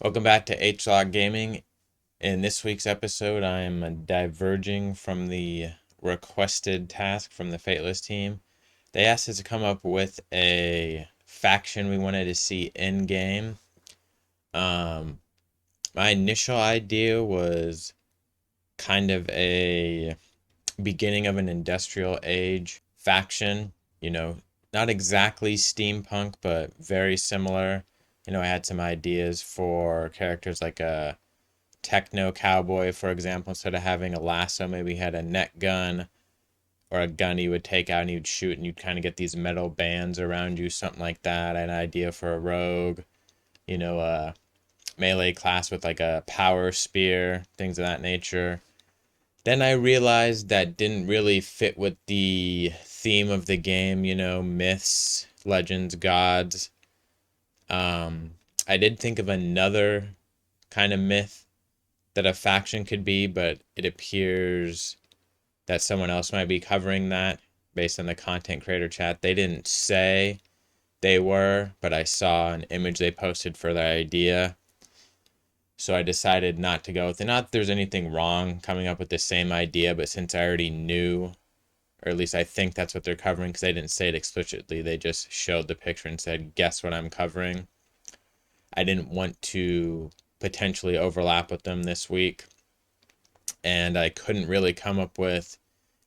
Welcome back to HLog Gaming. In this week's episode, I am diverging from the requested task from the Fateless team. They asked us to come up with a faction we wanted to see in game. Um, my initial idea was kind of a beginning of an industrial age faction. You know, not exactly steampunk, but very similar. I had some ideas for characters like a techno cowboy, for example. Instead of having a lasso, maybe he had a net gun or a gun he would take out and he'd shoot, and you'd kind of get these metal bands around you, something like that. I had an idea for a rogue, a melee class with like a power spear, things of that nature. Then I realized that didn't really fit with the theme of the game, myths, legends, gods. I did think of another kind of myth that a faction could be, but it appears that someone else might be covering that based on the content creator chat. They didn't say they were, but I saw an image they posted for their idea. So I decided not to go with it. Not that there's anything wrong coming up with the same idea, but since I already knew, or at least I think that's what they're covering, because they didn't say it explicitly, they just showed the picture and said, guess what I'm covering. I didn't want to potentially overlap with them this week, and I couldn't really come up with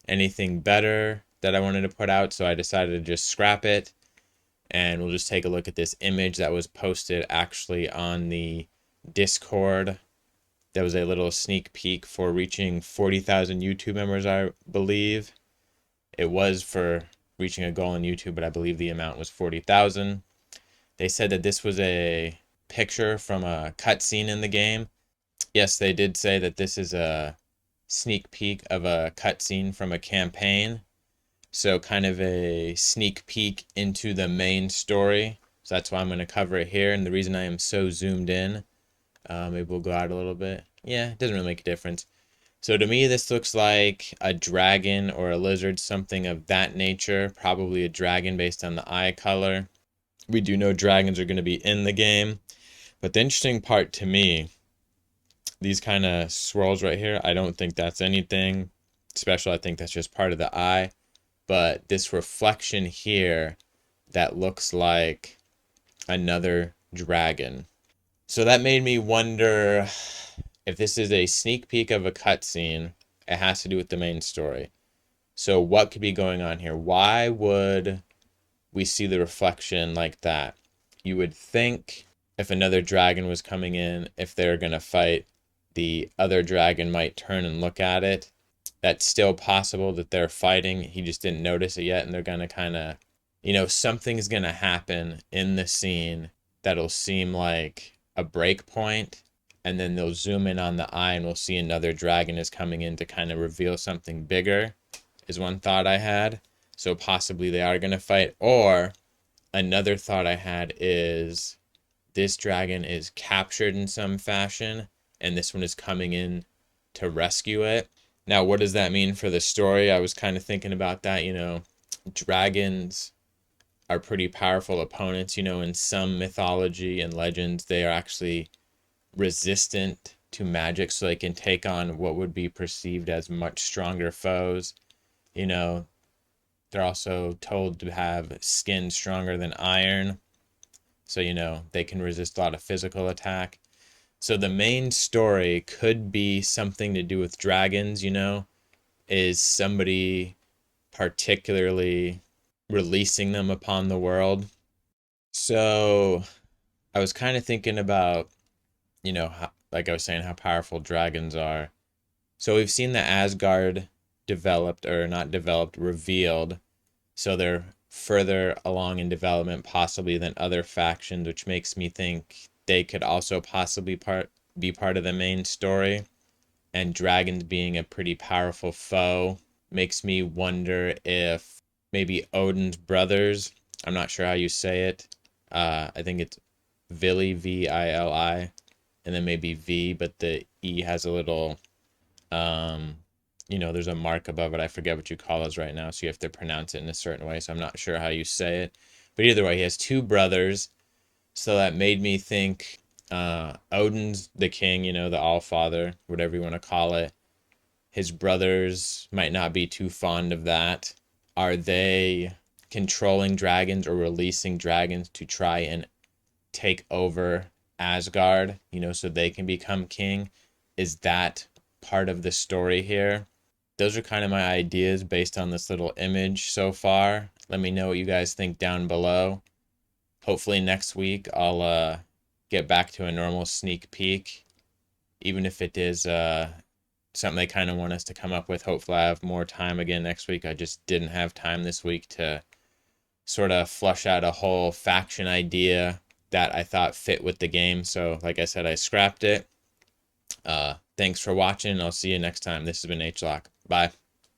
anything better that I wanted to put out, so I decided to just scrap it. And we'll just take a look at this image that was posted actually on the Discord. That was a little sneak peek for reaching 40,000 YouTube members, I believe. It was for reaching a goal on YouTube, but I believe the amount was 40,000. They said that this was a picture from a cutscene in the game. Yes, they did say that this is a sneak peek of a cutscene from a campaign. So kind of a sneak peek into the main story. So that's why I'm going to cover it here. And the reason I am so zoomed in, maybe we'll go out a little bit. Yeah, it doesn't really make a difference. So to me, this looks like a dragon or a lizard, something of that nature. Probably a dragon based on the eye color. We do know dragons are going to be in the game. But the interesting part to me, these kind of swirls right here, I don't think that's anything special. I think that's just part of the eye. But this reflection here that looks like another dragon. So that made me wonder if this is a sneak peek of a cutscene. It has to do with the main story. So what could be going on here? Why would we see the reflection like that? You would think if another dragon was coming in, if they're going to fight, the other dragon might turn and look at it. That's still possible that they're fighting. He just didn't notice it yet, and they're going to kind of, something's going to happen in the scene that'll seem like a break point, and then they'll zoom in on the eye and we'll see another dragon is coming in to kind of reveal something bigger, is one thought I had. So possibly they are going to fight. Or another thought I had is this dragon is captured in some fashion, and this one is coming in to rescue it. Now, what does that mean for the story? I was kind of thinking about that. Dragons are pretty powerful opponents. In some mythology and legends, they are actually resistant to magic, so they can take on what would be perceived as much stronger foes. They're also told to have skin stronger than iron, so they can resist a lot of physical attack. So the main story could be something to do with dragons, is somebody particularly releasing them upon the world. So I was kind of thinking about, how, like I was saying, how powerful dragons are. So we've seen the Asgard developed, or not developed, revealed. So they're further along in development possibly than other factions, which makes me think they could also possibly be part of the main story. And dragons being a pretty powerful foe makes me wonder if maybe Odin's brothers, I'm not sure how you say it. I think it's Vili, Vili, and then maybe V, but the E has a little, there's a mark above it. I forget what you call those right now, so you have to pronounce it in a certain way. So I'm not sure how you say it. But either way, he has two brothers. So that made me think Odin's the king, the All-Father, whatever you want to call it. His brothers might not be too fond of that. Are they controlling dragons or releasing dragons to try and take over Asgard, so they can become king? Is that part of the story here? Those are kind of my ideas based on this little image so far. Let me know what you guys think down below. Hopefully next week I'll get back to a normal sneak peek, even if it is something they kind of want us to come up with. Hopefully I have more time again next week. I just didn't have time this week to sort of flush out a whole faction idea that I thought fit with the game. So like I said, I scrapped it. Thanks for watching. I'll see you next time. This has been H-Lock. Bye.